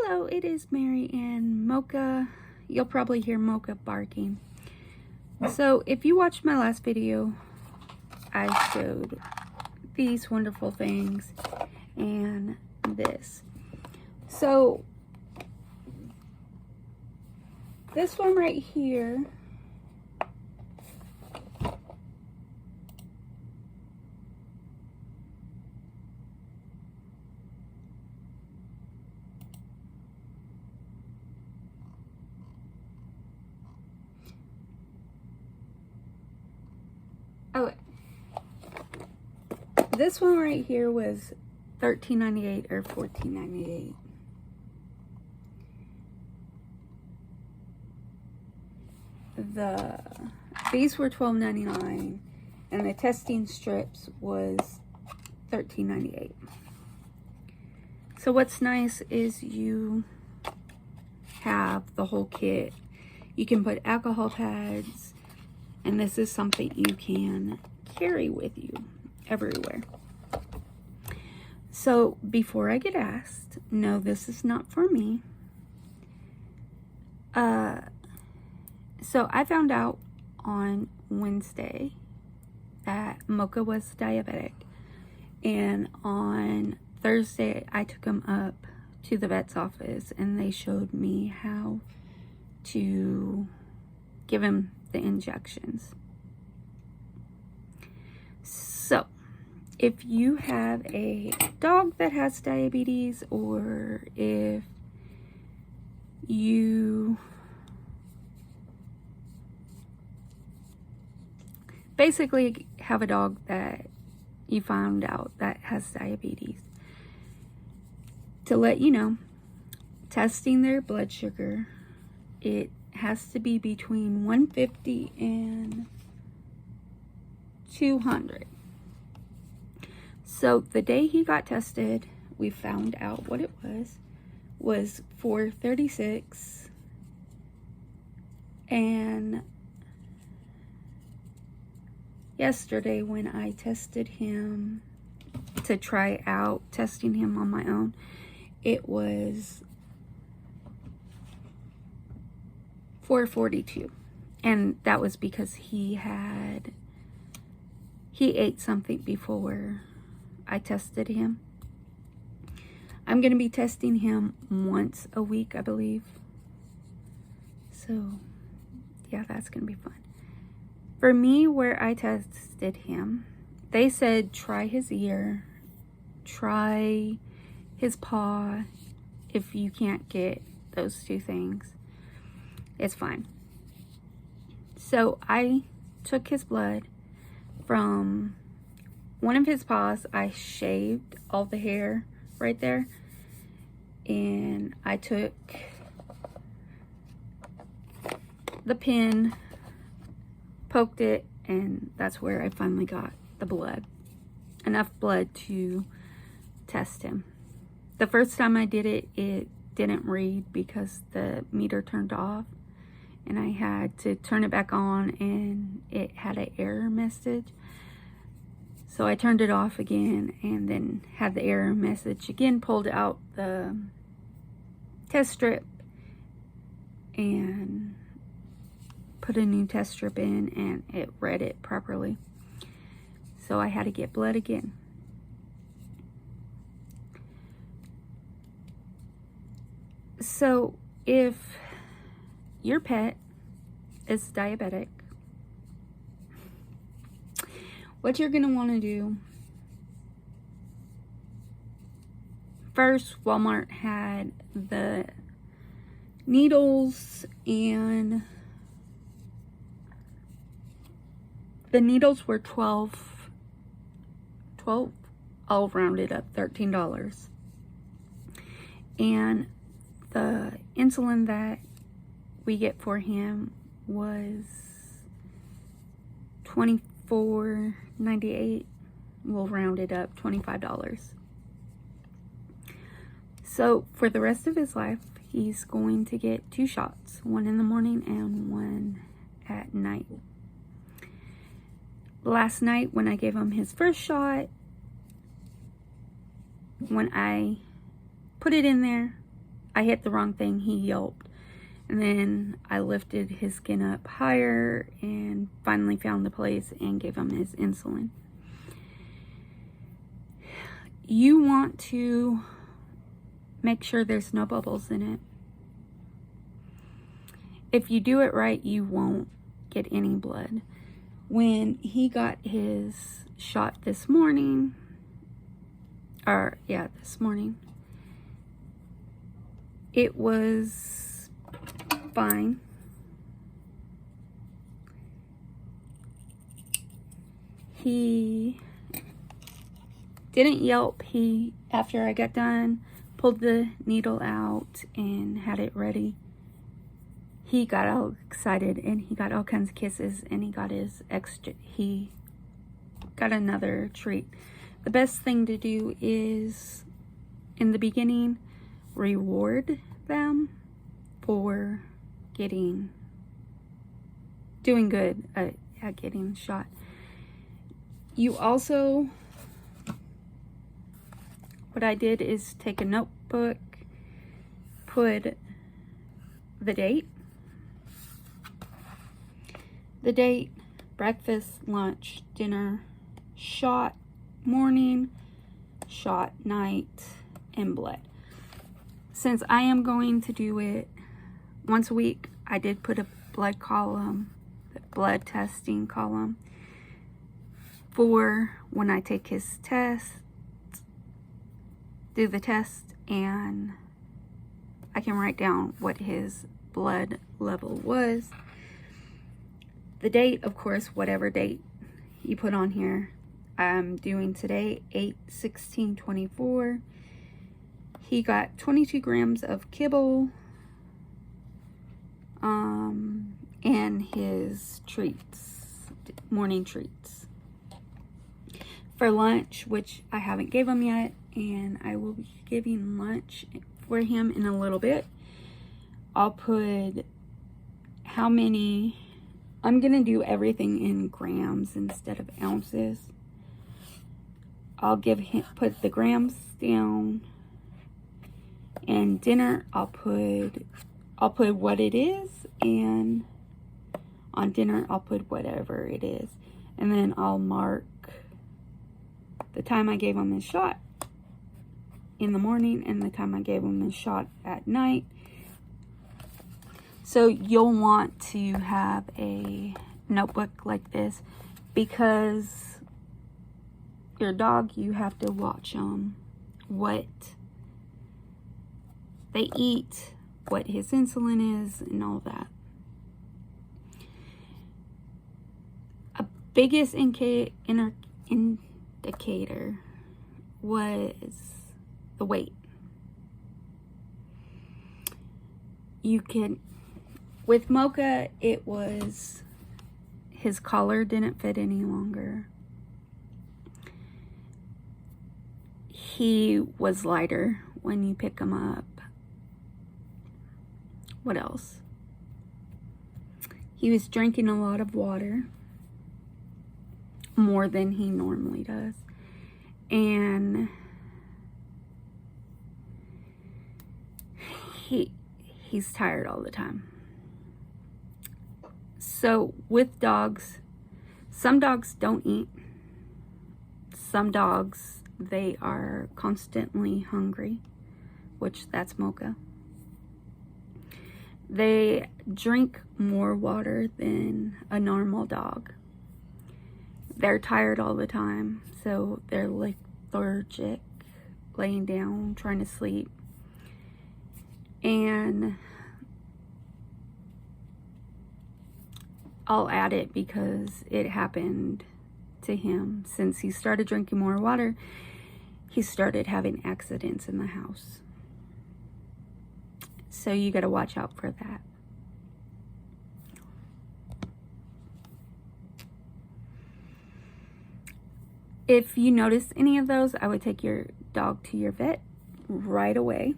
Hello, it is Mary and Mocha. You'll probably hear Mocha barking. So if you watched my last video, I showed these wonderful things and this. So this one right here this one right here was $13.98 or $14.98. These were $12.99 and the testing strips was $13.98. So what's nice is you have the whole kit. You can put alcohol pads, and this is something you can carry with you everywhere. So before I get asked, no, this is not for me. So I found out on Wednesday that Mocha was diabetic, and on Thursday I took him up to the vet's office and they showed me how to give him the injections. So if you have a dog that has diabetes, or if you basically have a dog that you found out that has diabetes, to let you know, testing their blood sugar, it has to be between 150 and 200. So the day he got tested, we found out what it was 436, and yesterday when I tested him to try out testing him on my own, it was 442, and that was because he ate something before I tested him. I'm going to be testing him once a week, I believe. So yeah, that's going to be fun. For me, where I tested him, they said try his ear, try his paw. If you can't get those two things, it's fine. So I took his blood from one of his paws. I shaved all the hair right there, and I took the pin, poked it, and that's where I finally got the blood, enough blood to test him. The first time I did it, it didn't read because the meter turned off, and I had to turn it back on and it had an error message. So I turned it off again and then had the error message again, pulled out the test strip and put a new test strip in, and it read it properly. So I had to get blood again. So if your pet is diabetic, what you're going to want to do, first, Walmart had the needles, and the needles were 12, all rounded up, $13. And the insulin that we get for him was $24.98. We'll round it up, $25. So for the rest of his life, he's going to get 2 shots, one in the morning and one at night. Last night when I gave him his first shot, when I put it in there, I hit the wrong thing. He yelped. And then I lifted his skin up higher and finally found the place and gave him his insulin. You want to make sure there's no bubbles in it. If you do it right, you won't get any blood. When he got his shot this morning, this morning, it was fine. He didn't yelp. After I got done, pulled the needle out and had it ready. He got all excited and he got all kinds of kisses, and he got another treat. The best thing to do is, in the beginning, reward them for doing good at getting shot. You also, what I did is take a notebook, put the date, breakfast, lunch, dinner, shot morning, shot night, and blood. Since I am going to do it once a week, I did put a blood testing column for when I take his test, do the test, and I can write down what his blood level was. The date, of course, whatever date you put on here. I'm doing today 8/16/24. He got 22 grams of kibble and his morning treats. For lunch, which I haven't gave him yet, and I will be giving lunch for him in a little bit. I'll put how many. I'm gonna do everything in grams instead of ounces. I'll put the grams down, and dinner I'll put what it is, and on dinner I'll put whatever it is, and then I'll mark the time I gave him his shot in the morning and the time I gave him his shot at night. So you'll want to have a notebook like this, because your dog, you have to watch what they eat, what his insulin is, and all that. A biggest indicator was the weight. With Mocha, it was his collar didn't fit any longer. He was lighter when you pick him up. What else? He was drinking a lot of water, more than he normally does. And he's tired all the time. So with dogs, some dogs don't eat. Some dogs, they are constantly hungry, which that's Mocha. They drink more water than a normal dog. They're tired all the time, so they're lethargic, laying down, trying to sleep. And I'll add it because it happened to him. Since he started drinking more water, he started having accidents in the house. So you got to watch out for that. If you notice any of those, I would take your dog to your vet right away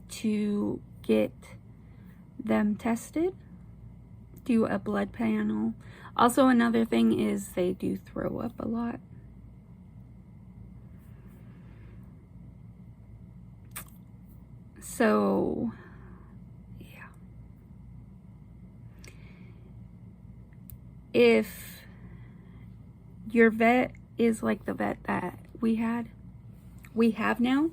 to get them tested, do a blood panel. Also, another thing is they do throw up a lot. So, yeah. If your vet is like the vet that we have now,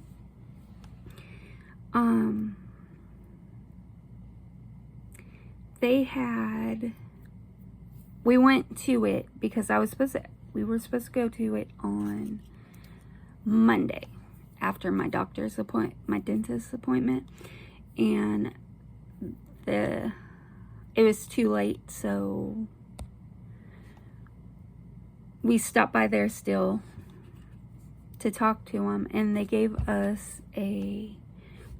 we went to it because we were supposed to go to it on Monday after my dentist's appointment, and it was too late, so we stopped by there still to talk to them, and they gave us a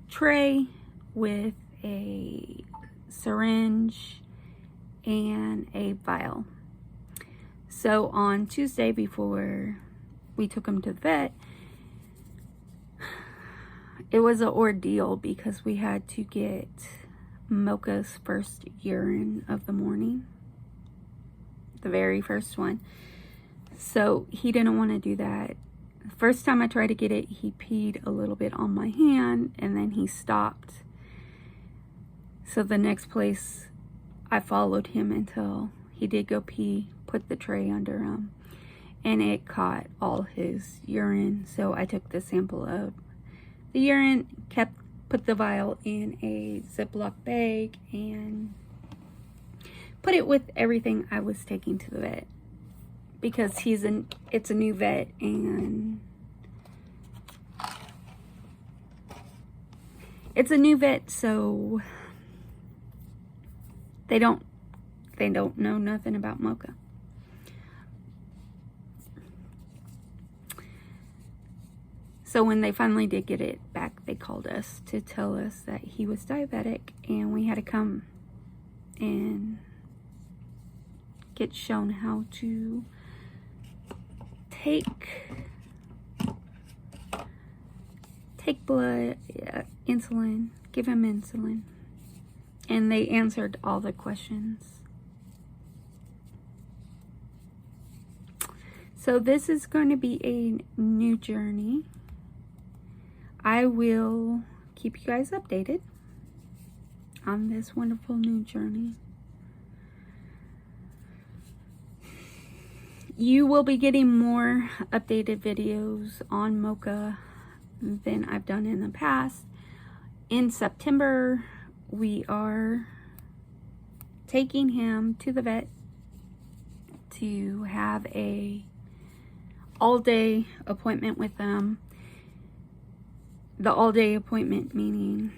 tray with a syringe and a vial. So on Tuesday, before we took him to the vet, it was an ordeal because we had to get Mocha's first urine of the morning, the very first one. So he didn't want to do that. The first time I tried to get it, he peed a little bit on my hand, and then he stopped. So the next place, I followed him until he did go pee, put the tray under him, and it caught all his urine. So I took the sample of the urine, put the vial in a Ziploc bag, and put it with everything I was taking to the vet, because it's a new vet, and it's a new vet, so they don't know nothing about Mocha. So when they finally did get it back, they called us to tell us that he was diabetic, and we had to come and get shown how to take blood, insulin, give him insulin. And they answered all the questions. So this is going to be a new journey. I will keep you guys updated on this wonderful new journey. You will be getting more updated videos on Mocha than I've done in the past. In September, we are taking him to the vet to have a all-day appointment with them. The all-day appointment meaning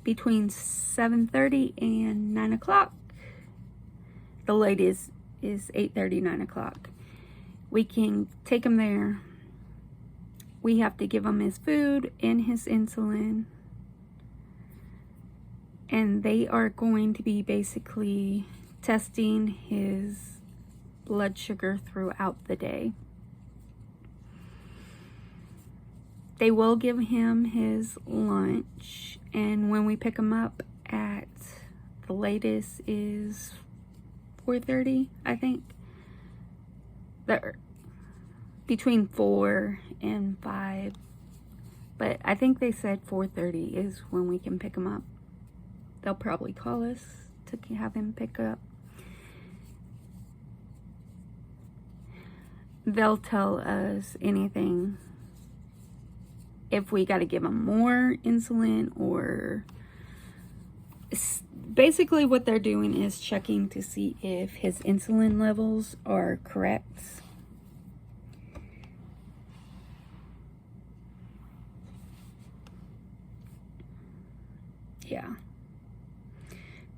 between 7:30 and 9 o'clock. The latest is 8:30, 9 o'clock. We can take him there. We have to give him his food and his insulin. And they are going to be basically testing his blood sugar throughout the day. They will give him his lunch, and when we pick him up at the latest is 4:30, I think. Between 4 and 5. But I think they said 4:30 is when we can pick him up. They'll probably call us to have him pick up. They'll tell us anything. If we got to give him more insulin, or basically what they're doing is checking to see if his insulin levels are correct. Yeah.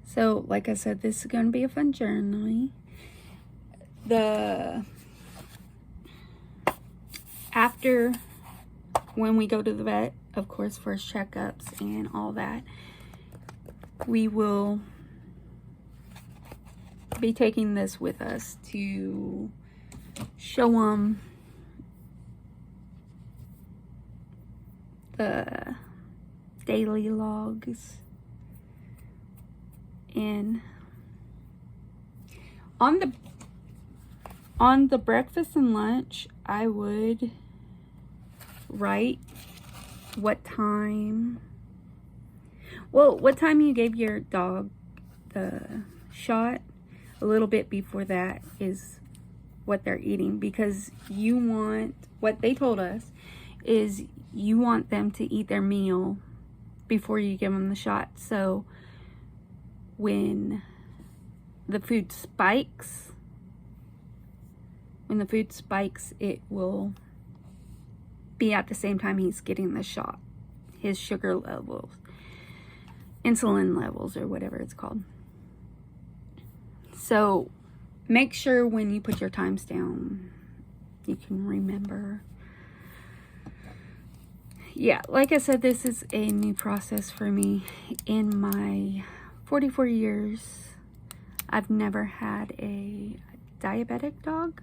So, like I said, this is going to be a fun journey. After when we go to the vet, of course, first checkups and all that, we will be taking this with us to show them the daily logs. And on the breakfast and lunch, I would write what time Well, what time you gave your dog the shot, a little bit before that is what they're eating, because you want, what they told us is you want them to eat their meal before you give them the shot. So when the food spikes, it will be at the same time he's getting the shot. His sugar levels, insulin levels, or whatever it's called. So make sure when you put your times down, you can remember. Yeah, like I said, this is a new process for me. In my 44 years, I've never had a diabetic dog.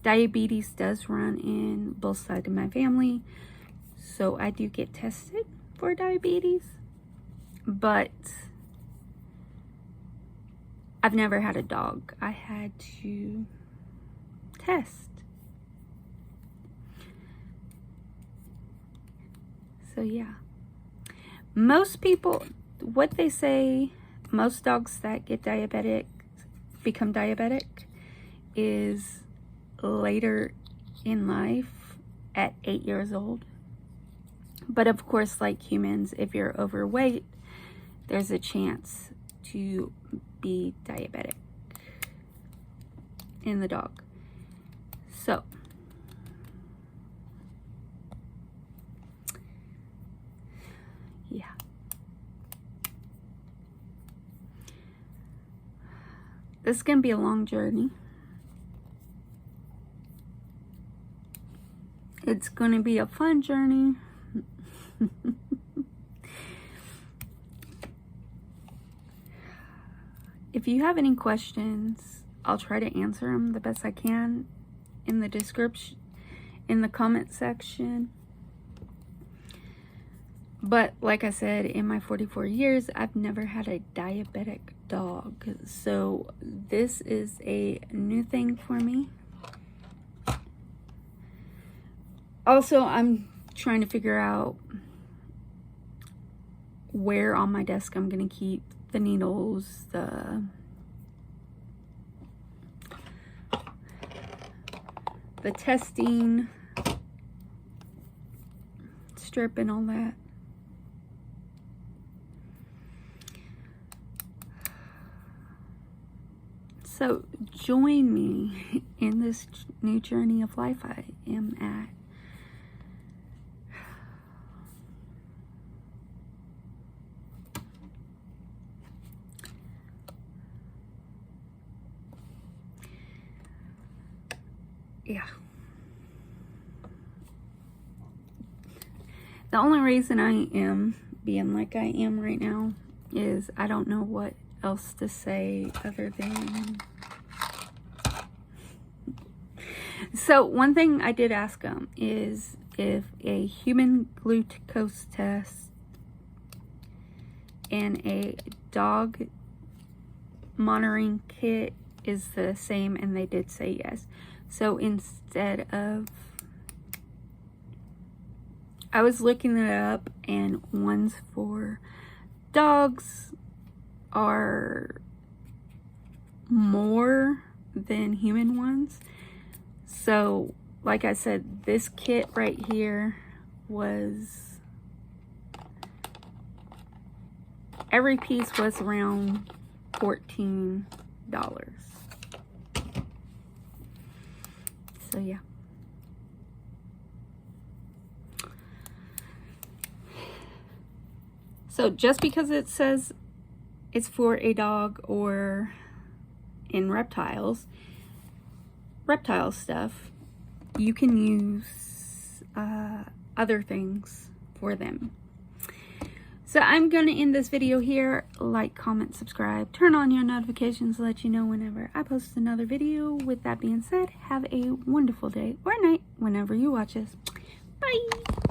Diabetes does run in both sides of my family, so I do get tested for diabetes, but I've never had a dog I had to test. So yeah, most people, what they say, most dogs that get diabetic, become diabetic, is later in life at 8 years old. But of course, like humans, if you're overweight, there's a chance to be diabetic in the dog. So yeah, this is gonna be a long journey. It's gonna be a fun journey. If you have any questions, I'll try to answer them the best I can in the description, in the comment section. But like I said, in my 44 years, I've never had a diabetic dog. So this is a new thing for me. Also, I'm trying to figure out where on my desk I'm going to keep the needles, the testing strip and all that. So join me in this new journey of life I am at. Yeah. The only reason I am being like I am right now is I don't know what else to say other than... So one thing I did ask them is if a human glucose test and a dog monitoring kit is the same, and they did say yes. So instead of, I was looking it up, and ones for dogs are more than human ones. So like I said, this kit right here was, every piece was around $14. So yeah. So just because it says it's for a dog or in reptile stuff, you can use other things for them. So I'm going to end this video here. Like, comment, subscribe, turn on your notifications to let you know whenever I post another video. With that being said, have a wonderful day or night whenever you watch this. Bye!